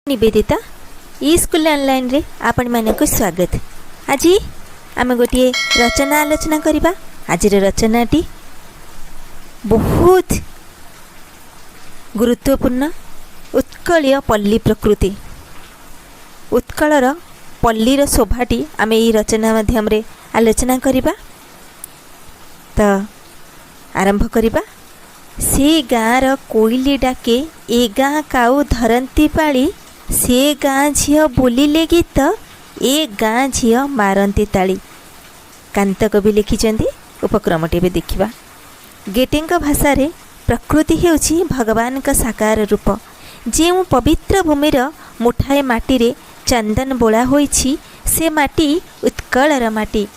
निवेदिता ई school online रे आपण मानक स्वागत। आज आम गोटे रचना आलोचना करबा। आज रचनाटी बहुत गुरुत्वपूर्ण। उत्कलीय पल्ली प्रकृति, उत्कलर पल्लीर शोभाटी आम यही रचना माध्यम रे आलोचना करबा। तो आरंभ करबा। से गाँर कोइली डाके ए गाँ काऊ धरती पाली, से गाँ झील बोलिले गीत ए गाँ झील मारती ताली। कांत कवि लिखिछन्ति। उपक्रमटी भी देखिबा। गेटेंक भाषा रे प्रकृति हेउछि भगवान का साकार रूप। जेउ पवित्र भूमिर मुठाए माटी रे चंदन बोला होइछि, से माटी उत्कलर माटी।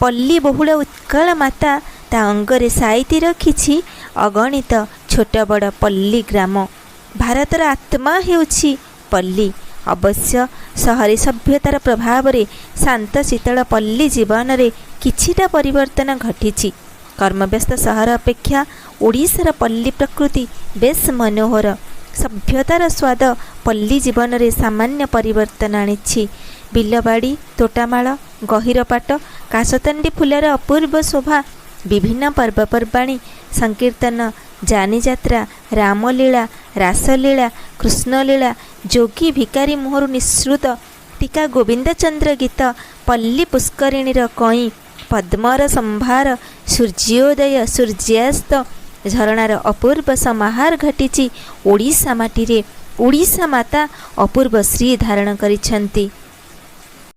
पल्ली बहुल उत्कल माता ता अंगरे साइती रखिछि अगणित छोट बड़ पल्ली ग्राम। भारतर आत्मा हेउछि पल्ली। अवश्य सहरी सभ्यतार प्रभाव रे शांत शीतल पल्ली जीवन रे किछिटा परिवर्तन घटिछि। कर्मव्यस्त सहर अपेक्षा ओडिशार पल्ली प्रकृति बेस मनोहर। सभ्यतार स्वाद पल्ली जीवन रे सामान्य परिवर्तन आनिछि। बिलबाड़ी, तोटामाळ, गहिर पाट, काशतंडी फुलर अपूर्व शोभा, विभिन्न पर्वपर्वाणी, संकीर्तन, जानी जात्रा, रामलीला, रासलीला, कृष्णलीला, जोगी भिकारी मुहरु निःसृत टीका गोविंदचंद्र गीत, पल्ली पुष्करिणीर कई, पद्मर संभार, सूर्योदय सूर्यास्त, झरणार अपूर्व समाहार घटिछि ओडिशा माटी रे। ओडिशा माता अपूर्व श्री धारण करिछन्ति।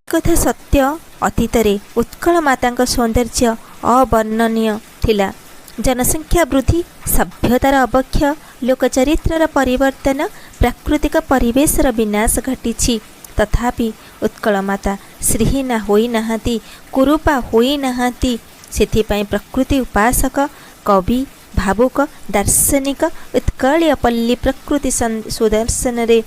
कथा सत्य, अतीत रे उत्कल मातांक सौंदर्य अवर्णनीय थिला। जनसंख्या वृद्धि, सभ्यतार अवक्षय, लोकचरित्रर परिवर्तन, प्राकृतिक परिवेशर विनाश घटिछि। तथापि उत्कल माता श्रीहीना होई नाहांती, कुरूपा होई नाहांती। सेथिपाई प्रकृति उपासक, कवि, भावुक, दार्शनिक उत्कलीय पल्ली प्रकृति सुदर्शन रे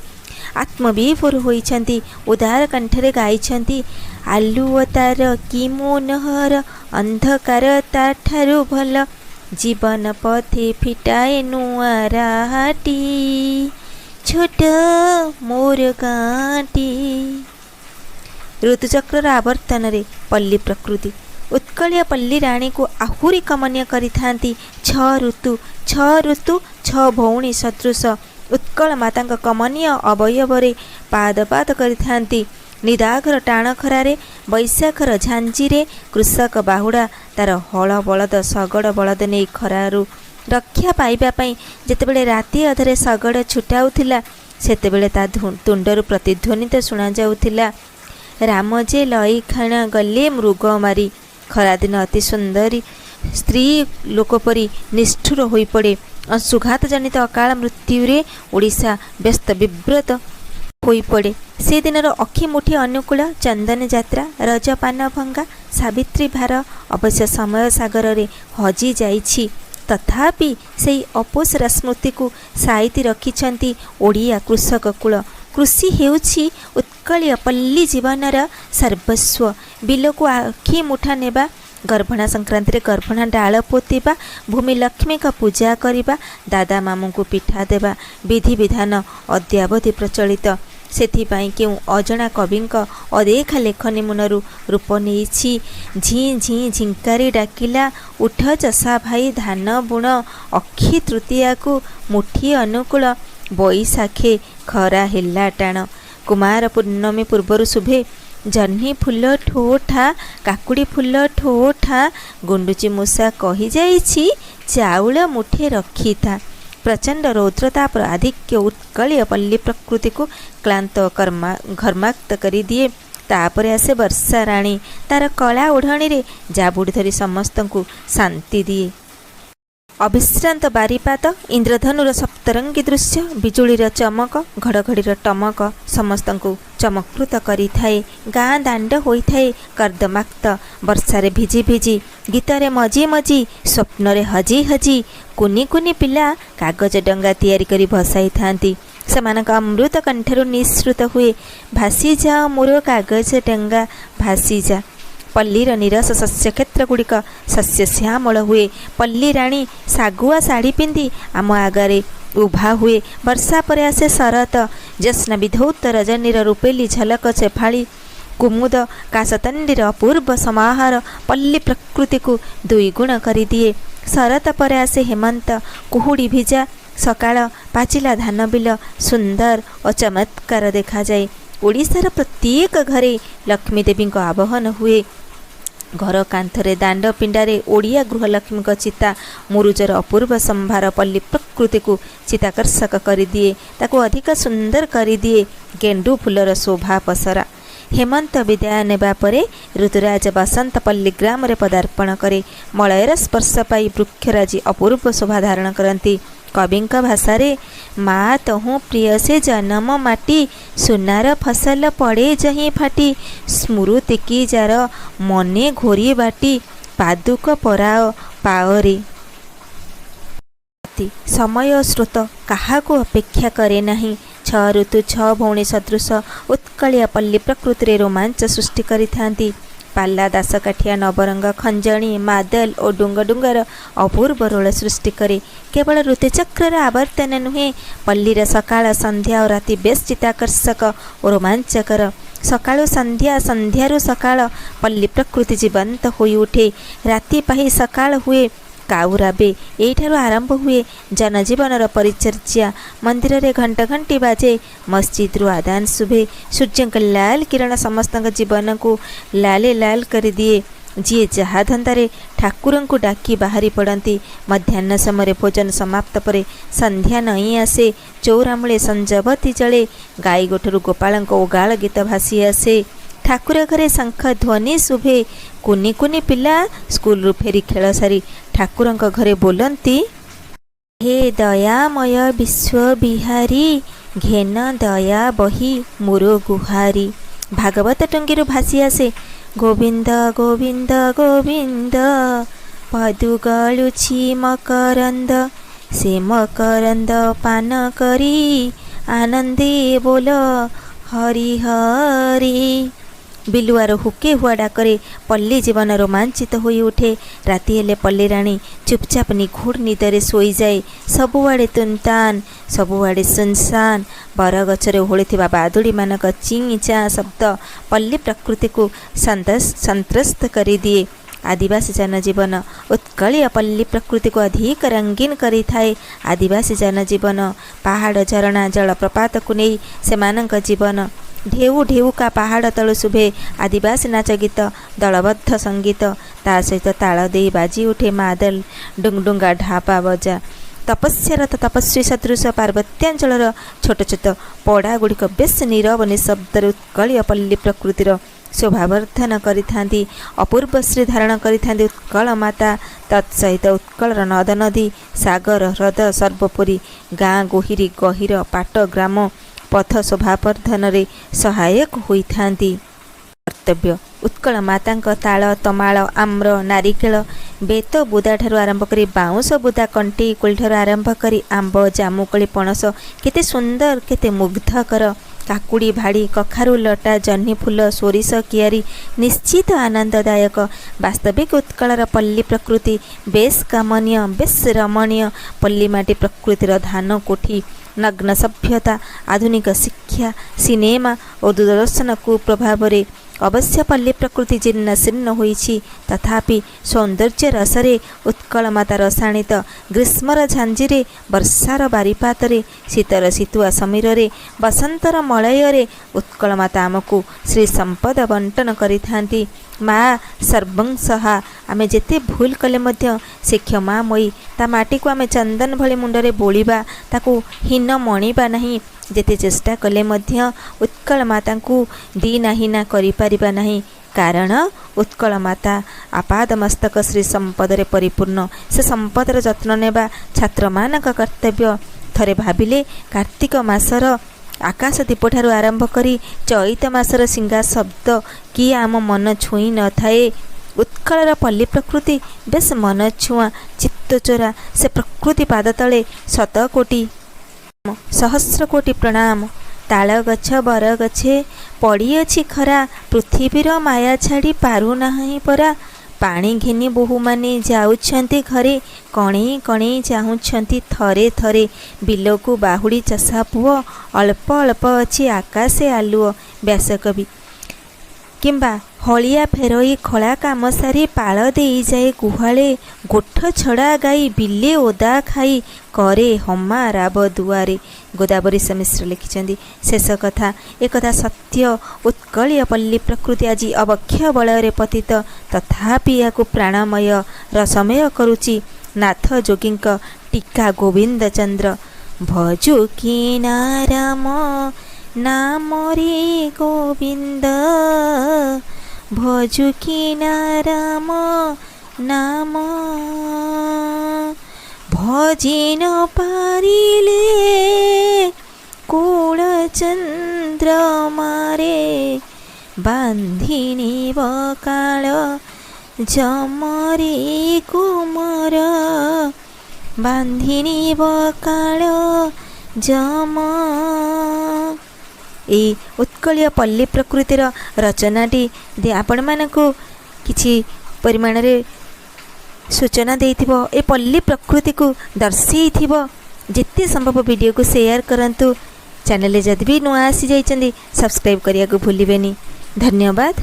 आत्मविभोर होइछन्ति। उदार कंठरे गाइछन्ति। आलुओ तार कि मनोहर, अंधकार ताठारु भल, जीवन पथे फिटाए नुआ राहाटी, छोट मोर गाँटी। ऋतुचक्र आवर्तन रे पल्ली प्रकृति उत्कलीय पल्ली राणी को आहुरी कमनीय करिथांती। छ ऋतु छ भौणी सदृश उत्कल मातांक कमनीय अवयवरे पाद पाद करिथांती। निदाघर टाण खरारे, बैशाखर झांझीरे कृषक बाहुड़ा तार हल बलद शगड़ बलद नहीं खरारु रक्षा पाइबा पई जेतेबेले राति अधरे शगड़ छुटाउथिला, सेतेबेले ता तुंडरु प्रतिध्वनित सुना जाउथिला। राम जे लई खाण गले मृग मारी। खरादिन अति सुंदरी स्त्री लोकपरी निष्ठुर होई पड़े। अंशुघात जनित अकाल मृत्युरे ओडिशा व्यस्त विव्रत होई पड़े। से दिनर अखि मुठी अनुकूल, चंदन जात्रा, रजपान भंगा, सावित्री भार अवश्य समय सागर रे हजि जाइछि। तथापि सेई अपोसरा स्मृति को साइती रखिछन्ति ओडिया कृषक कुल। कृषि हेउछि उत्कलीय पल्ली जीवनर सर्वस्व। बिलको आखि मुठा नेबा, गर्भणा संक्रांति रे गर्भणा डाल पोतिबा, भूमि लक्ष्मी का पूजा करिबा, दादा मामू को पिठा देबा विधि विधान अद्यावधि प्रचलित। सेथिपाई केउ अजणा कविंक अदेखा लेखनी मुनरु रूप नेइछि। झी झी झिंकारी डाकिला, उठ चषा भाई धान बुण, अक्षी तृतीया को मुठी अनुकूल, बैसाखे खरा हेला टाण, कुमार पूर्णमी पूर्वर शुभे, जह्नी फूल ठोठा, काकुड़ी फूल ठोठा, गुंडुची मूषा कही जाइछि चाउल मुठे रखिथा। प्रचंड रौद्रताप आधिक्य उत्कलीय पल्ली प्रकृति को क्लांत घर्माक्त करी दिए। तापरे आसे वर्षा राणी, तार कला ओढ़णी रे जाबुड़ी धरी समस्त को शांति दिए। अविश्रांत बारीपात, इंद्रधनुर सप्तरंगी दृश्य, बिजुलीर चमक, घड़घड़ीर टमक समस्त को चमकृत करी थाए। गाँ दांड होई थाए कर्दमाक्त, वर्षारे भिजी भिजी, गीतरे मजी मजी, स्वप्नरे हजी हजी। कुनी कुनी पिला कागज डंगा तैयारी करी भसाई थांती। सेमानक अमृत कंठरु निःसृत हुए, भासी जा मोर कागज डंगा भासी जा। पल्लीर निरस शस्य क्षेत्रगुड़िक शस्य श्यामल हुए। पल्ली राणी सागुआ शाढ़ी पिंधि आम आगरे उभा हुए। वर्षा पर आसे शरत जश्न विधौत रजनीर रूपेली झलक चेफाड़ी कुमुद काशतंडीर अपूर्व समाहार पल्ली प्रकृति को दुईगुण कर दिए। शरत पर आसे हेमंत कुहुड़ी भिजा सकाळ पाचिला धान बिल सुंदर और चमत्कार देखा जाए। ओडिशार प्रत्येक घरे लक्ष्मी देवी आवाहन हुए। घर कांथरे दांड पिंडारे ओडिया गृहलक्ष्मी चिता मुरुजर अपूर्व संभार पल्ली प्रकृति को चिताकर्षक कर दिए, ताको अधिक सुंदर कर दिए। गेंडू फूलर शोभा पसरा। हेमंत विदाय नेबा परे ऋतुराज बसंत पल्ली ग्राम रे पदार्पण करे। मलयर स्पर्श पाई वृक्षराजी अपूर्व शोभा धारण करती। कविंक भाषारे माँ तहु प्रिय से जन्म माटी सुनार फसल पड़े जहीं फाटी स्मृति की जार मने घोरी बाटी पादुक पराओ पाओरे। समय स्रोत काहाको अपेक्षा करे नहीं। 6 ऋतु 6 भौणी सदृश उत्कलिया पल्ली प्रकृति रोमांच सृष्टि करिथांती। पाला दासकाठिया नवरंग खंजणी मादल और डुंग डुंगर अपूर्व रोल सृष्टि करे। केवल ऋतुचक्र आवर्तन नुहे, पल्लीर सकाळ संध्या और राति बेस चिताकर्षक और रोमांचकर। सकाळु संध्या संध्यारु सकाळ पल्ली प्रकृति जीवंत होई उठे। राति पाही सकाळ हुए। काउराबे एठारु आरंभ हुए। जनजीवनर परिचर्या। मंदिर रे घंटा घंटी बाजे। मस्जिद रु आदान शुभे। सूर्य लाल किरण समस्त जीवन को लाले लाल कर दिए। जी जहा धंदारे ठाकुर को डाकी बाहरी पड़ती। मध्याह्न समय भोजन समाप्त पर संध्या नई आसे। चौरामूले संजबती जले। गाई गोठरू गोपाल ओगाल गीत भासी आसे। ठाकुर घरे शंख ध्वनि शुभे। कुनी कुनी पिला स्कूल रु फेरी खेल सारी ठाकुर घरे बोलती, हे दयामय विश्व बिहारी घेन दया बही मोरो गुहारी। भागवत टंगीरु भासी आसे। गोविंद गोविंद गोविंद पदु गलुछि मकरंद से मकरंद पान करी आनंदे बोल हरि हरि। बिलुआर हुके हुआ डाकरे पल्ली जीवन रोमांचित होई उठे। राति हेले पल्ली राणी चुपचाप निघोड़ निदरे सोई जाए। सबुआड़े तुनतान सबुआड़े सुनसान। बरगछरे ओहळिथिबा बादुड़ी मानक चिं चाँ शब्द पल्ली प्रकृति को संत्रस्त कर दिए। आदिवासी जनजीवन उत्कलिया पल्ली प्रकृति को अधिक रंगीन करी थाए। आदिवासी जनजीवन पहाड़ झरणा जलप्रपात को नहीं सेमानक जीवन। ढेउ ढेउ का पहाड़ तलु शुभे आदिवासी नाच गीत दलबद्ध संगीत। ता सहित ताल दे बाजी उठे मादल डुंगडुंगा ढापा बजा। तपस्यारत तपस्वी सदृश पार्वत्यांचल छोट छोट पड़ा गुड़िक बेस नीरव निशब्द उत्कलिया पल्ली प्रकृतिर शोभावर्धन करिथांती। अपूर्व श्री धारण करिथांती उत्कल माता। तत्सहित उत्कलर नद नदी सागर ह्रद सर्वपुरी गाँ गोहिरी गहिर पाट ग्राम पथ शोभावर्धन रे सहायक होइथांती। कर्तव्य उत्कल मातांक ताल तमाल आम्र नारिकेल बेत बुदा ठारू आरंभ करी बाउंस बुदा कंटी कोली ठारू आरंभ करी आंब जामुकोली पणस केते सुंदर केते मुग्धकर। काकुड़ी भाड़ी कखारू लटा जह्नी फूल सोरिष कियारी निश्चित आनंददायक। वास्तविक उत्कलर पल्ली प्रकृति बेस कामनीय बेस रमणीय। पल्ली माटी प्रकृतिर धान कोठी नग्न सभ्यता आधुनिक शिक्षा सिनेमा और दूरदर्शन कुप्रभाव रे अवश्य पल्ली प्रकृति जीर्ण शीर्ण होइछि। तथापि सौंदर्य रसरे उत्कल माता रसाणित। ग्रीष्मर झांझीरे वर्षार बारिपातरे शीतर शीतुआ समीरे बसंतर मलୟରେ उत्कल माता आमको श्री संपद बंटन करिथांती। माँ सर्वंसहा आमे जेते भूल कले मध्य से क्षमामयी। ता माटी को आमे चंदन भली मुंडरे बोलिबा ताकू हीन मणिबा नहीं। जेते चेष्टा कले मध्य उत्कल माता को दीना हीना करि पारिबा नहीं। कारण उत्कल माता आपाद मस्तक श्री संपदरे परिपूर्ण। से संपदर जत्न नेबा छात्र मानक कर्तव्य। थरे भाबिले कार्तिक मासर आकाश दीपठारू आरंभ करी चैत मासर सिंगा शब्द कि आम मन छुई न थाए। उत्कलर पल्ली प्रकृति बेस मन छुआ चित्तचोरा। से प्रकृति पाद तले शत कोटी सहस्र कोटी प्रणाम। ताल गछ बर गछे पड़िअछि खरा पृथ्वीर माया छाड़ी पारुनाहीं परा पाणी घेनी बोहू माने जाउछंती घरे कणेई कणेई चाहुछंती थरे थरे बिलकू बाहुड़ी चषा पुओ अल्प अल्प अछि आकाशे आलुओ। व्यासकवि। किंबा हलिया फेरई खला काम सारी पाल देई जाए गुहाले गोठ छड़ा गाई बिले ओदा खाई करे हमा राब दुआरे। गोदावरी मिश्र लिखिछंदी। शेष कथा एकथा सत्य उत्कलीय पल्ली प्रकृति आज अवक्ष बलय पतित तथापि याकु प्राणमय रसमय करुचि नाथ जोगींक टीका गोविंद चंद्र। भजु कि नाराम नाम रे गोविंद भजु कि नाराम नाम भजिन पारिले कूल चंद्र मारे बांधिनी बकाल जमरे कुमर बांधिनी बकाल जम। यही उत्कलीय पल्ली प्रकृतिर रचनाटी आपण मानकु किछि परिमाण रे सूचना देइथिबो ए पल्ली प्रकृति को दर्शेइथिबो। जिते संभव वीडियो को शेयर करंतु। चैनल जदि भी नुआ आसी जाइछंदी सब्सक्राइब करिया को भूलिबेनी। धन्यवाद।